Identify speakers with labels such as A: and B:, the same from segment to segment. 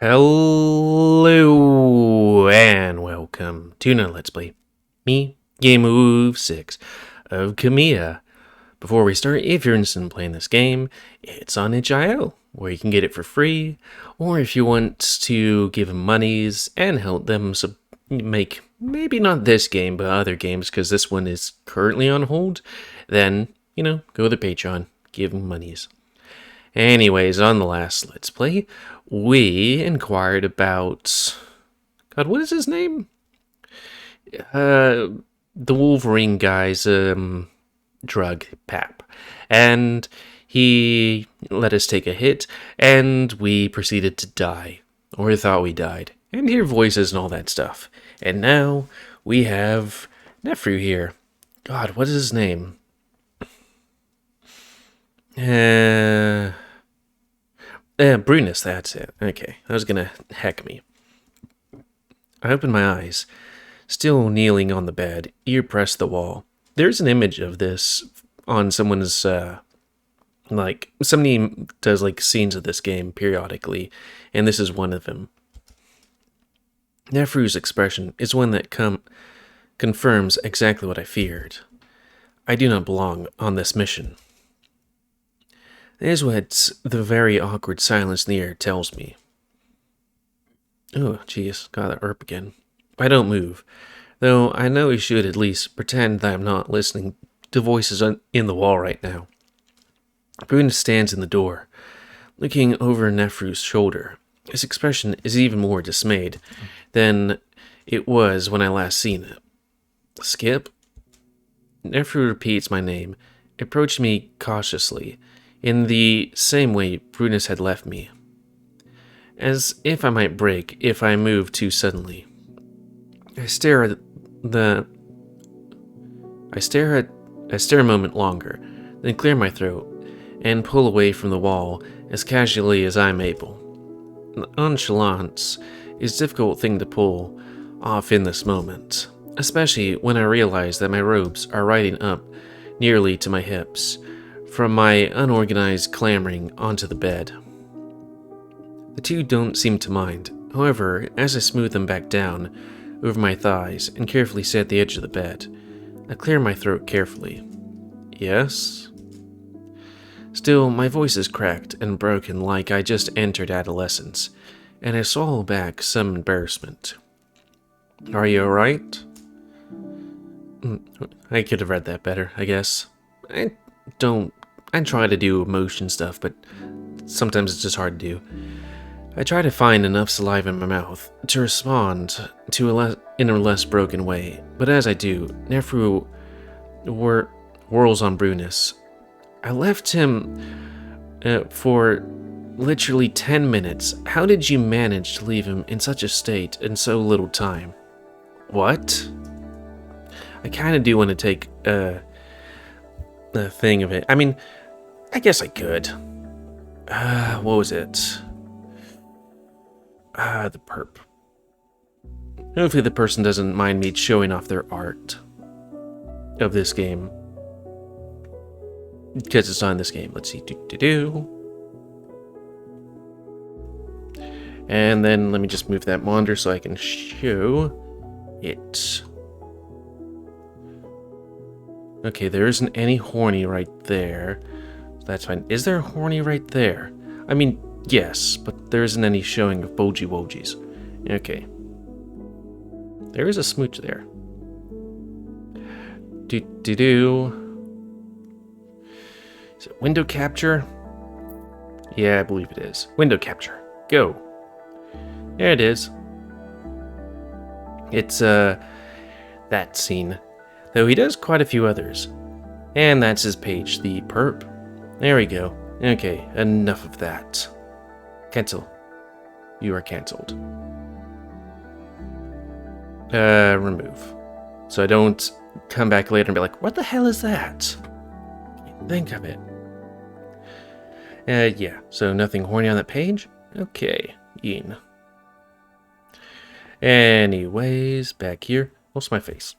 A: Hello and welcome to another Let's Play. Me, GamerWolfSix of Khemia. Before we start, if you're interested in playing this game, it's on itch.io, where you can get it for free, or if you want to give them monies and help them make, maybe not this game, but other games, because this one is currently on hold, then, go to Patreon, give them monies. Anyways, on the last Let's Play, we inquired about... God, what is his name? The Wolverine guy's drug, Pap. And he let us take a hit, and we proceeded to die. Or thought we died. And hear voices and all that stuff. And now we have Nephew here. God, what is his name? Brunus, that's it. Okay, that was gonna heck me. I opened my eyes, still kneeling on the bed, ear pressed to the wall. There's an image of this on someone's, somebody does, scenes of this game periodically, and this is one of them. Nephru's expression is one that confirms exactly what I feared. I do not belong on this mission. There's what the very awkward silence in the air tells me. Oh, jeez, got that herp again. I don't move, though I know I should at least pretend that I'm not listening to voices in the wall right now. Bruna stands in the door, looking over Nephru's shoulder. His expression is even more dismayed than it was when I last seen it. Skip? Nephru repeats my name, approached me cautiously, in the same way Brunus had left me, as if I might break if I moved too suddenly. I stare a moment longer, then clear my throat and pull away from the wall as casually as I am able. Nonchalance is a difficult thing to pull off in this moment, especially when I realize that my robes are riding up nearly to my hips from my unorganized clambering onto the bed. The two don't seem to mind. However, as I smooth them back down over my thighs and carefully sit at the edge of the bed, I clear my throat carefully. Yes? Still, my voice is cracked and broken like I just entered adolescence, and I swallow back some embarrassment. Are you alright? I could have read that better, I guess. I try to do emotion stuff, but sometimes it's just hard to do. I try to find enough saliva in my mouth to respond in a less broken way, but as I do, Nephru whirls on Brunus. I left him for literally 10 minutes. How did you manage to leave him in such a state in so little time? What? I kind of do want to take a thing of it. I mean, I guess I could. What was it? The perp. Hopefully the person doesn't mind me showing off their art of this game. Because it's on this game. Let's see. And then let me just move that monitor so I can show it. Okay, there isn't any horny right there. That's fine. Is there a horny right there? I mean, yes, but there isn't any showing of boji wojis. Okay. There is a smooch there. Is it window capture? Yeah, I believe it is. Window capture. Go. There it is. It's, that scene. Though he does quite a few others. And that's his page, the perp. There we go. Okay, enough of that. Cancel. You are cancelled. Remove. So I don't come back later and be like, what the hell is that? Think of it. Yeah, so nothing horny on that page? Okay, Ian. Anyways, back here. What's my face?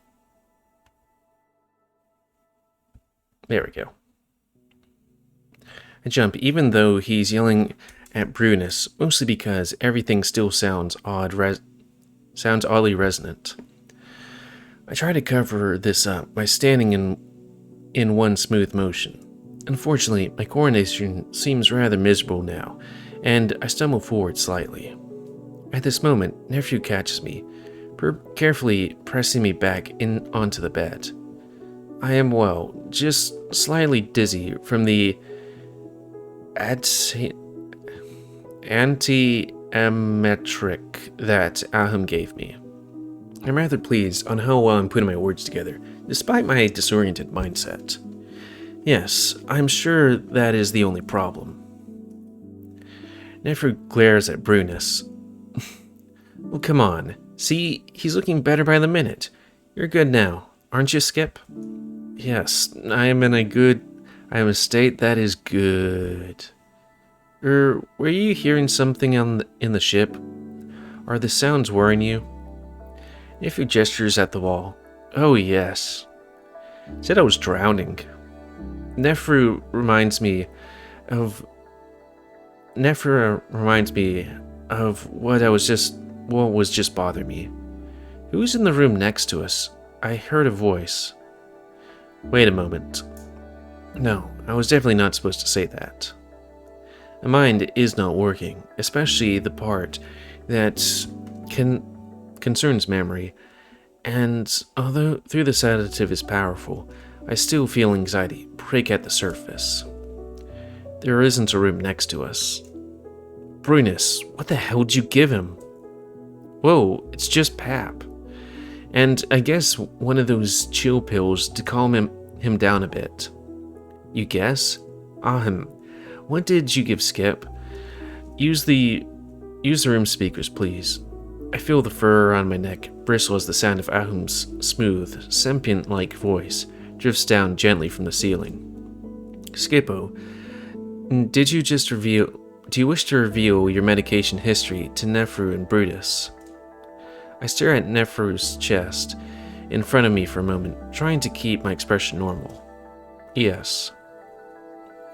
A: There we go. I jump, even though he's yelling at Brunus, mostly because everything still sounds oddly resonant. I try to cover this up by standing in one smooth motion. Unfortunately, my coordination seems rather miserable now, and I stumble forward slightly. At this moment, Nephew catches me, carefully pressing me back onto the bed. I am, well, just slightly dizzy from the anti-emetic that Ahum gave me. I'm rather pleased on how well I'm putting my words together, despite my disoriented mindset. Yes, I'm sure that is the only problem. Nefer glares at Brunus. Well, come on. See, he's looking better by the minute. You're good now, aren't you, Skip? Yes, I am in a state that is good. Were you hearing something in the ship? Are the sounds worrying you? Nefer gestures at the wall. Oh, yes. Said I was drowning. Nefer reminds me of what was just bothering me. Who's in the room next to us? I heard a voice. Wait a moment. No, I was definitely not supposed to say that. My mind is not working, especially the part that concerns memory, and although through the sedative is powerful, I still feel anxiety break at the surface. There isn't a room next to us. Brunus, what the hell did you give him? Whoa, it's just pap. And I guess one of those chill pills to calm him down a bit. You guess? What did you give Skip? Use the room speakers, please. I feel the fur around my neck bristle as the sound of Ahum's smooth, sempient-like voice drifts down gently from the ceiling. Skippo, do you wish to reveal your medication history to Neferu and Brutus? I stare at Neferu's chest in front of me for a moment, trying to keep my expression normal. Yes.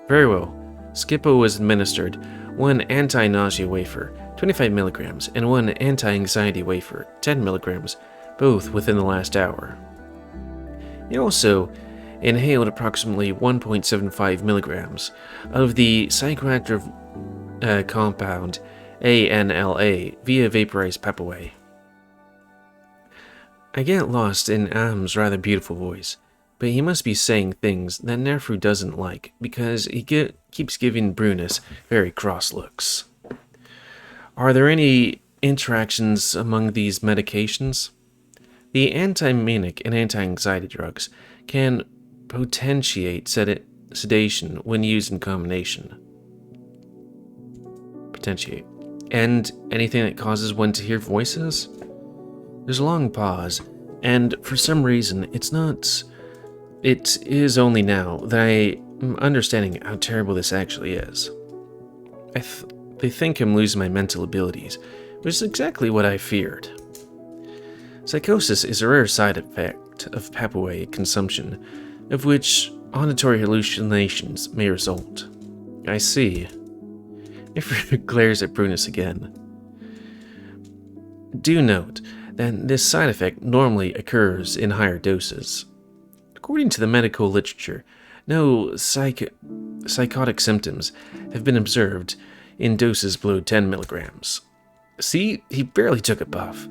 A: Very well. Skippo was administered one anti-nausea wafer, 25 milligrams, and one anti-anxiety wafer, 10 milligrams, both within the last hour. He also inhaled approximately 1.75 milligrams of the psychoactive compound ANLA via vaporized Papaway. I get lost in Ahum's rather beautiful voice, but he must be saying things that Neferu doesn't like because he keeps giving Brunus very cross looks. Are there any interactions among these medications? The anti-manic and anti-anxiety drugs can potentiate sedation when used in combination. Potentiate. And anything that causes one to hear voices? There's a long pause, and for some reason, it is only now that I am understanding how terrible this actually is. They think I'm losing my mental abilities, which is exactly what I feared. Psychosis is a rare side effect of Papaway consumption, of which auditory hallucinations may result. I see. Nefer glares at Brunus again. Do note that this side effect normally occurs in higher doses. According to the medical literature, no psychotic symptoms have been observed in doses below 10 milligrams. See, he barely took a puff.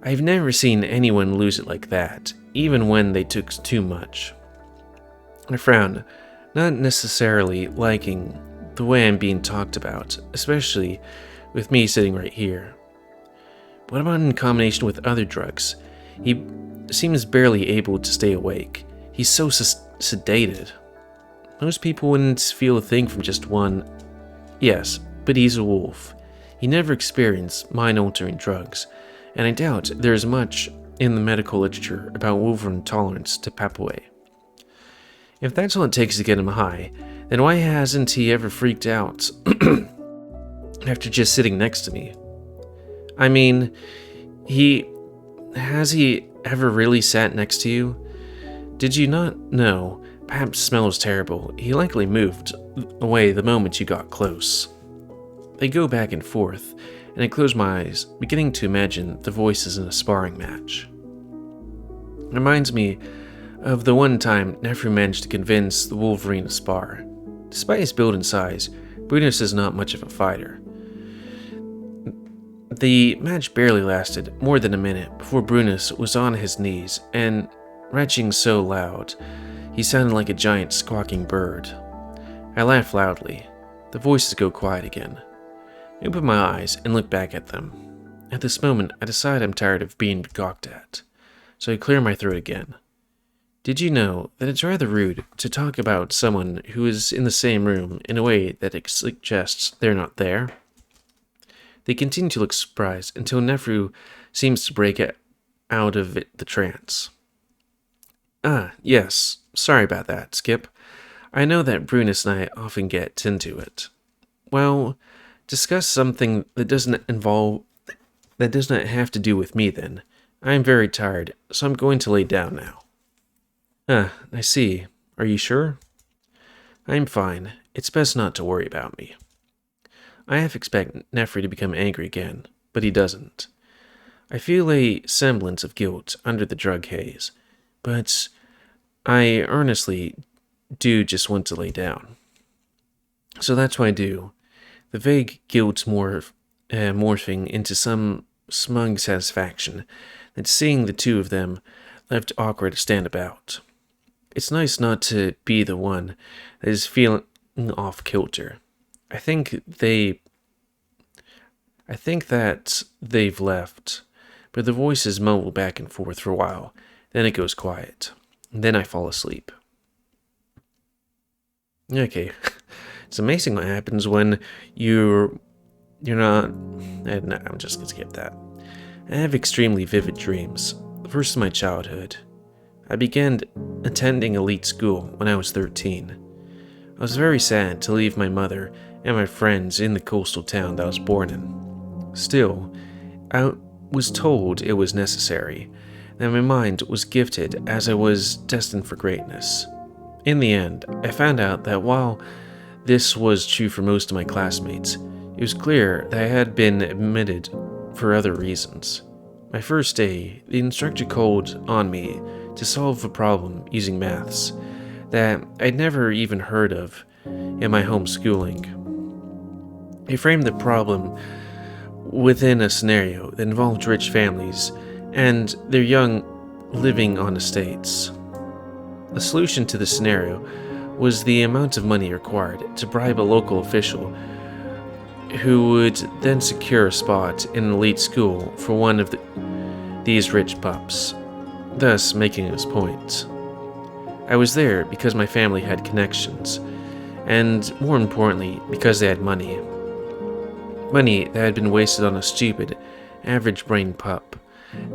A: I've never seen anyone lose it like that, even when they took too much. I frown, not necessarily liking the way I'm being talked about, especially with me sitting right here. What about in combination with other drugs? He seems barely able to stay awake. He's so sedated. Most people wouldn't feel a thing from just one. Yes, but he's a wolf. He never experienced mind-altering drugs, and I doubt there is much in the medical literature about wolverine intolerance to Papaway. If that's all it takes to get him high, then why hasn't he ever freaked out after just sitting next to me? I mean, has he ever really sat next to you? Did you not know? Pap's smell was terrible. He likely moved away the moment you got close. They go back and forth, and I close my eyes, beginning to imagine the voices in a sparring match. It reminds me of the one time Nefru managed to convince the Wolverine to spar. Despite his build and size, Brunus is not much of a fighter. The match barely lasted more than a minute before Brunus was on his knees and retching so loud he sounded like a giant squawking bird. I laugh loudly. The voices go quiet again. I open my eyes and look back at them. At this moment, I decide I'm tired of being gawked at, so I clear my throat again. Did you know that it's rather rude to talk about someone who is in the same room in a way that suggests they're not there? They continue to look surprised until Nefru seems to break out of the trance. Ah, yes, sorry about that, Skip. I know that Brunus and I often get into it. Well, discuss something that does not have to do with me then. I am very tired, so I'm going to lay down now. Ah, I see. Are you sure? I'm fine. It's best not to worry about me. I half expect Nefru to become angry again, but he doesn't. I feel a semblance of guilt under the drug haze, but I earnestly do just want to lay down. So that's what I do. The vague guilt morphing into some smug satisfaction that seeing the two of them left awkward to stand about. It's nice not to be the one that is feeling off kilter. I think that they've left, but the voices mumble back and forth for a while. Then it goes quiet. And then I fall asleep. Okay, it's amazing what happens when you're not. No, I'm just gonna skip that. I have extremely vivid dreams. The first in my childhood. I began attending elite school when I was 13. I was very sad to leave my mother and my friends in the coastal town that I was born in. Still, I was told it was necessary, that my mind was gifted as I was destined for greatness. In the end, I found out that while this was true for most of my classmates, it was clear that I had been admitted for other reasons. My first day, the instructor called on me to solve a problem using maths that I'd never even heard of in my homeschooling. He framed the problem within a scenario that involved rich families and their young living on estates. The solution to the scenario was the amount of money required to bribe a local official who would then secure a spot in an elite school for one of these rich pups, thus making his point. I was there because my family had connections, and more importantly, because they had money. Money that had been wasted on a stupid, average-brained pup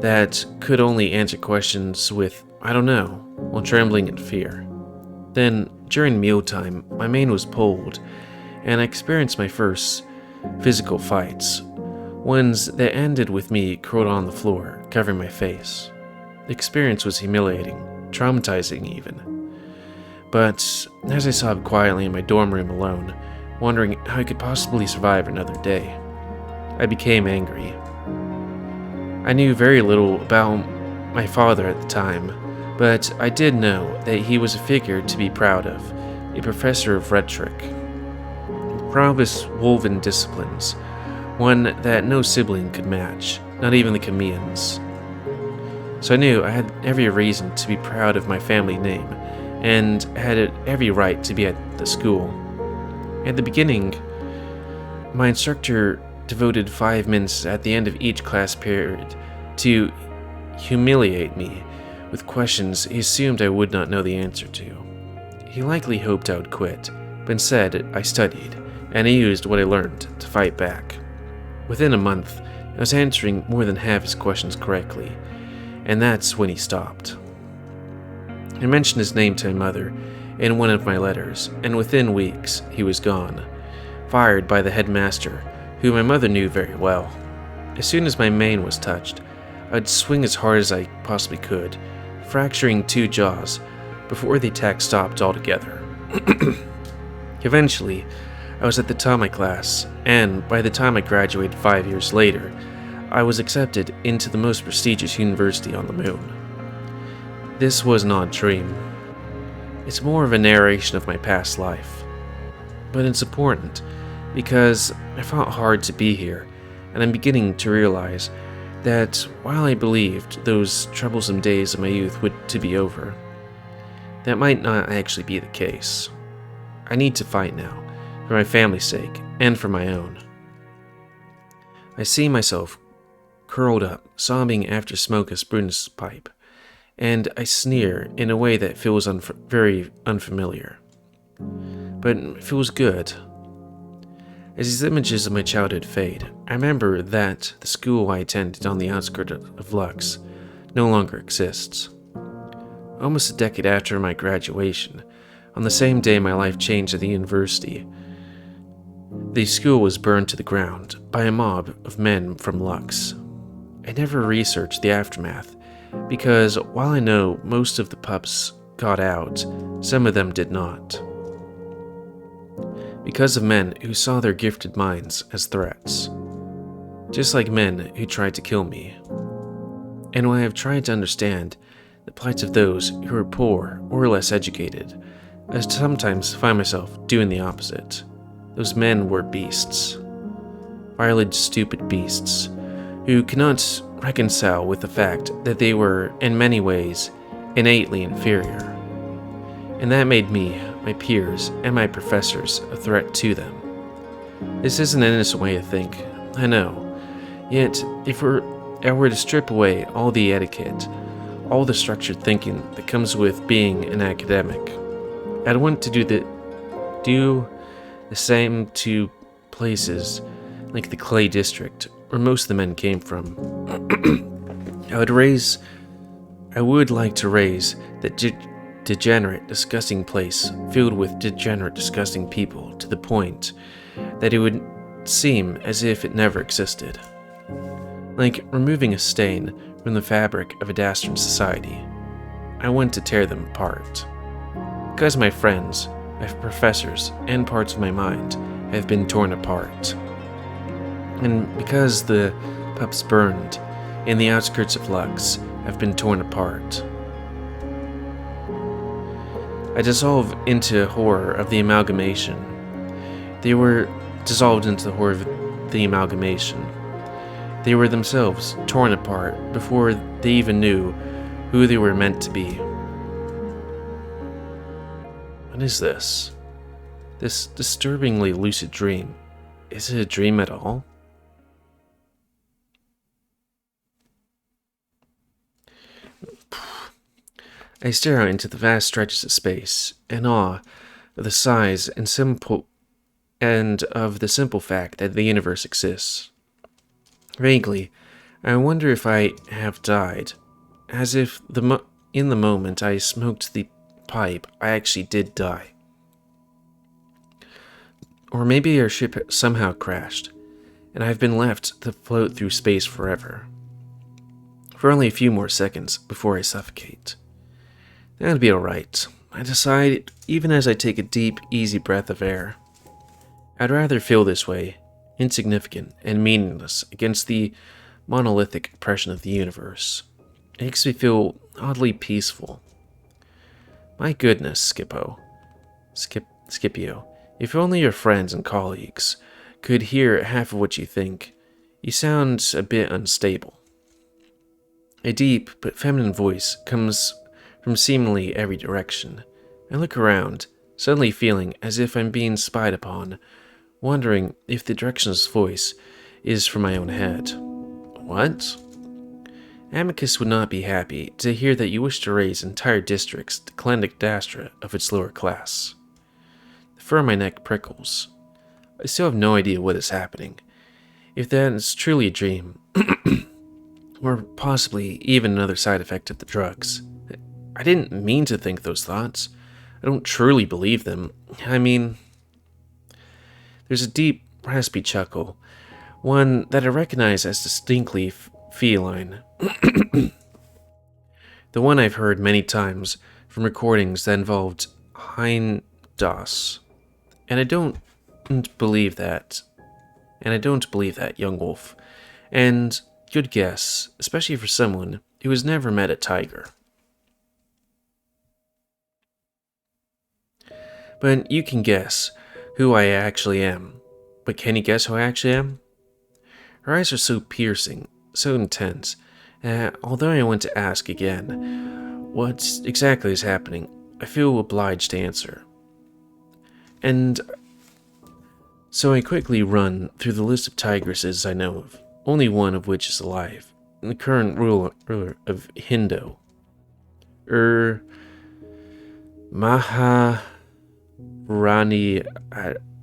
A: that could only answer questions with, I don't know, while trembling in fear. Then, during mealtime, my mane was pulled, and I experienced my first physical fights, ones that ended with me curled on the floor, covering my face. The experience was humiliating, traumatizing even. But as I sobbed quietly in my dorm room alone, wondering how I could possibly survive another day, I became angry. I knew very little about my father at the time, but I did know that he was a figure to be proud of, a professor of rhetoric. Probus woven disciplines, one that no sibling could match, not even the Khemians. So I knew I had every reason to be proud of my family name, and had every right to be at the school. At the beginning, my instructor devoted 5 minutes at the end of each class period to humiliate me with questions he assumed I would not know the answer to. He likely hoped I would quit, but instead I studied, and I used what I learned to fight back. Within a month, I was answering more than half his questions correctly, and that's when he stopped. I mentioned his name to my mother in one of my letters, and within weeks he was gone, fired by the headmaster, who my mother knew very well. As soon as my mane was touched, I'd swing as hard as I possibly could, fracturing 2 jaws before the attack stopped altogether. Eventually, I was at the top of my class, and by the time I graduated 5 years later, I was accepted into the most prestigious university on the moon. This was not a dream. It's more of a narration of my past life. But it's important, because I fought hard to be here, and I'm beginning to realize that while I believed those troublesome days of my youth would to be over, that might not actually be the case. I need to fight now, for my family's sake, and for my own. I see myself curled up, sobbing after smoke a Sprunus pipe, and I sneer in a way that feels very unfamiliar. But it feels good. As these images of my childhood fade, I remember that the school I attended on the outskirts of Lux no longer exists. Almost a decade after my graduation, on the same day my life changed at the university, the school was burned to the ground by a mob of men from Lux. I never researched the aftermath, because while I know most of the pups got out, some of them did not. Because of men who saw their gifted minds as threats, just like men who tried to kill me. And when I have tried to understand the plight of those who are poor or less educated, I sometimes find myself doing the opposite. Those men were beasts. Violent, stupid beasts, who cannot reconcile with the fact that they were, in many ways, innately inferior. And that made me, my peers, and my professors a threat to them. This isn't an innocent way to think, I know. Yet, if I were to strip away all the etiquette, all the structured thinking that comes with being an academic, I'd want to do the same to places like the Clay District, where most of the men came from. I would like to raise that degenerate, disgusting place filled with degenerate, disgusting people to the point that it would seem as if it never existed. Like removing a stain from the fabric of a dastardly society. I want to tear them apart. Because my friends, my professors, and parts of my mind have been torn apart. And because the pups burned in the outskirts of Lux have been torn apart. I dissolve into horror of the amalgamation. They were dissolved into the horror of the amalgamation. They were themselves torn apart before they even knew who they were meant to be. What is this? This disturbingly lucid dream. Is it a dream at all? I stare out into the vast stretches of space, in awe of the size and of the simple fact that the universe exists. Vaguely, I wonder if I have died, as if in the moment I smoked the pipe, I actually did die. Or maybe our ship somehow crashed, and I've been left to float through space forever. For only a few more seconds before I suffocate. That'd be alright, I decide, even as I take a deep, easy breath of air. I'd rather feel this way, insignificant and meaningless against the monolithic oppression of the universe. It makes me feel oddly peaceful. My goodness, Scipio, if only your friends and colleagues could hear half of what you think. You sound a bit unstable. A deep but feminine voice comes from seemingly every direction. I look around, suddenly feeling as if I'm being spied upon, wondering if the direction's voice is from my own head. What? Amicus would not be happy to hear that you wish to raise entire districts to clandestra of its lower class. The fur on my neck prickles. I still have no idea what is happening. If that is truly a dream, or possibly even another side effect of the drugs. I didn't mean to think those thoughts. I don't truly believe them. I mean, there's a deep, raspy chuckle, one that I recognize as distinctly feline. The one I've heard many times from recordings that involved Hein Das. And I don't don't believe that. And I don't believe that, young wolf. And good guess, especially for someone who has never met a tiger. But you can guess who I actually am. But can you guess who I actually am? Her eyes are so piercing, so intense, although I want to ask again, what exactly is happening, I feel obliged to answer. And so I quickly run through the list of tigresses I know of, only one of which is alive, the current ruler of Hindo. Maharani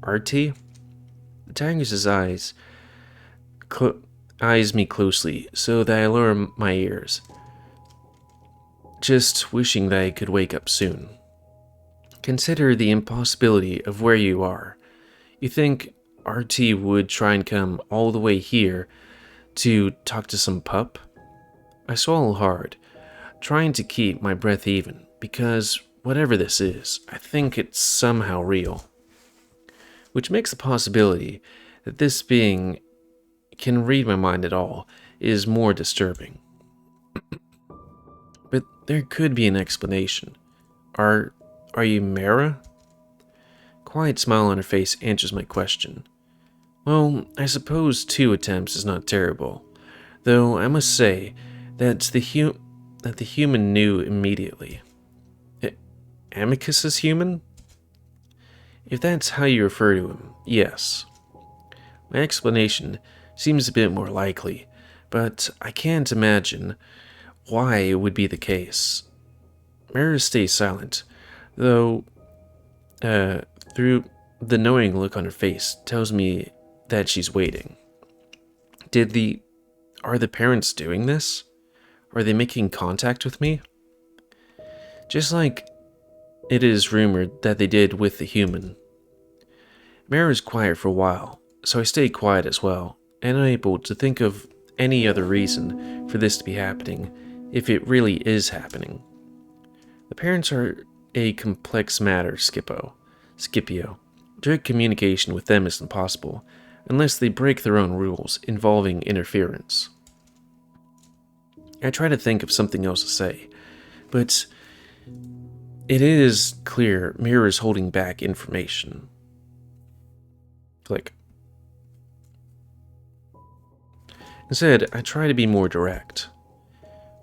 A: Arti? The tigress's eyes me closely so that I lower my ears, just wishing that I could wake up soon. Consider the impossibility of where you are. You think RT would try and come all the way here to talk to some pup? I swallow hard, trying to keep my breath even, because whatever this is, I think it's somehow real. Which makes the possibility that this being can read my mind at all is more disturbing. But there could be an explanation. Are you Meera? Quiet smile on her face answers my question. Well, I suppose 2 attempts is not terrible, though I must say that the human knew immediately. Amicus is human? If that's how you refer to him, yes. My explanation seems a bit more likely, but I can't imagine why it would be the case. Meera stays silent, though through the knowing look on her face tells me that she's waiting. Are the parents doing this? Are they making contact with me? Just like it is rumored that they did with the human. Meera is quiet for a while, so I stay quiet as well, and unable to think of any other reason for this to be happening, if it really is happening. The parents are a complex matter, Scipio. Direct communication with them is impossible, unless they break their own rules involving interference. I try to think of something else to say, but it is clear Meera is holding back information. Click. Instead, I try to be more direct.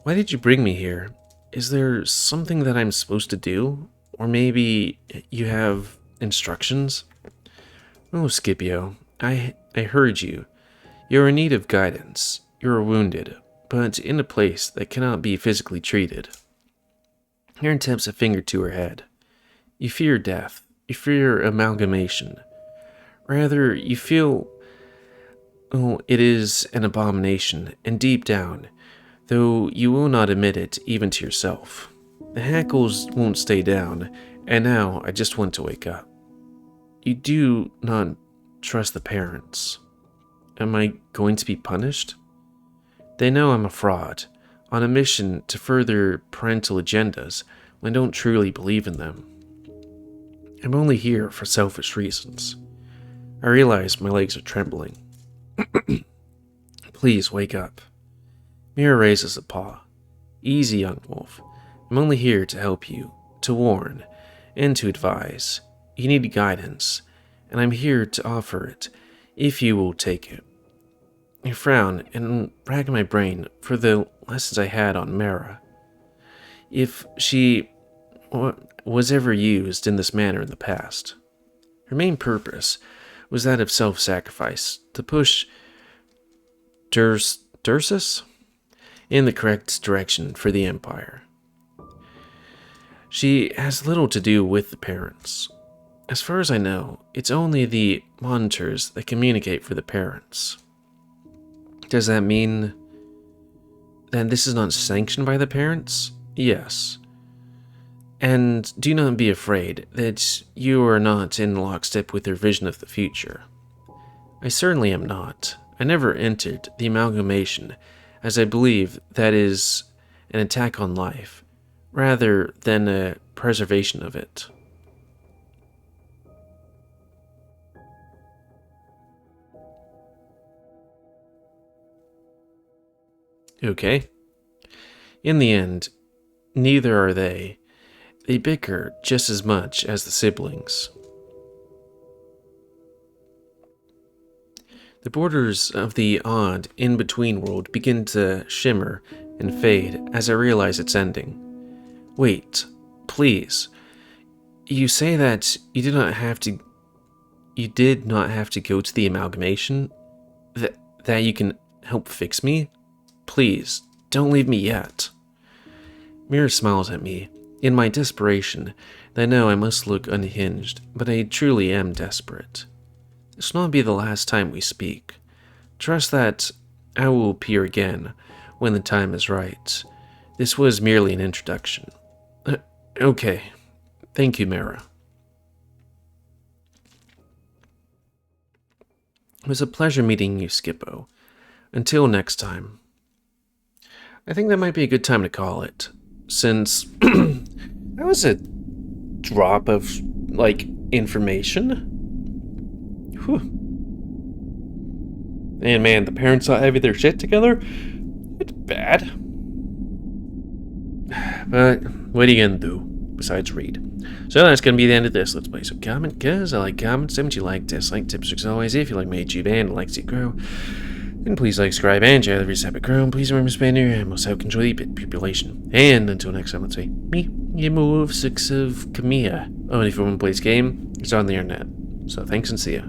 A: Why did you bring me here? Is there something that I'm supposed to do? Or maybe you have instructions? Oh, Scipio, I heard you. You're in need of guidance. You're wounded, but in a place that cannot be physically treated. Aaron taps a finger to her head. You fear death. You fear amalgamation. Rather, you feel, it is an abomination, and deep down, though you will not admit it even to yourself. The hackles won't stay down, and now I just want to wake up. You do not trust the parents. Am I going to be punished? They know I'm a fraud, on a mission to further parental agendas when I don't truly believe in them. I'm only here for selfish reasons. I realize my legs are trembling. Please wake up. Meera raises a paw. Easy, young wolf. I'm only here to help you, to warn, and to advise. You need guidance, and I'm here to offer it, if you will take it. I frown and rack my brain for the lessons I had on Meera. If she was ever used in this manner in the past. Her main purpose was that of self-sacrifice, to push Dursus in the correct direction for the Empire. She has little to do with the parents. As far as I know, it's only the monitors that communicate for the parents. Does that mean that this is not sanctioned by the parents? Yes. And do not be afraid that you are not in lockstep with their vision of the future. I certainly am not. I never entered the amalgamation, as I believe that is an attack on life, rather than a preservation of it. Okay. In the end, neither are they. They bicker just as much as the siblings. The borders of the odd, in-between world begin to shimmer and fade as I realize it's ending. Wait, please. You say that you did not have to go to the amalgamation? That you can help fix me? Please, don't leave me yet. Meera smiles at me. In my desperation, I know I must look unhinged, but I truly am desperate. This will not be the last time we speak. Trust that I will appear again when the time is right. This was merely an introduction. Okay. Thank you, Meera. It was a pleasure meeting you, Skippo. Until next time. I think that might be a good time to call it, since that was a drop of, information. Whew. And man, the parents not having their shit together? It's bad. But what are you gonna do besides read? So that's gonna be the end of this Let's Play. So comment, cause I like comments, and what you like, dislike, tips, as always. If you like my YouTube and like to grow, then please like, subscribe, and share the reason epic grow. And please remember to spend your most help control the bit population. And until next time, let's say me, GamerWolfSix of Khemia. Oh, and if you want to play this game, it's on the internet. So thanks and see ya.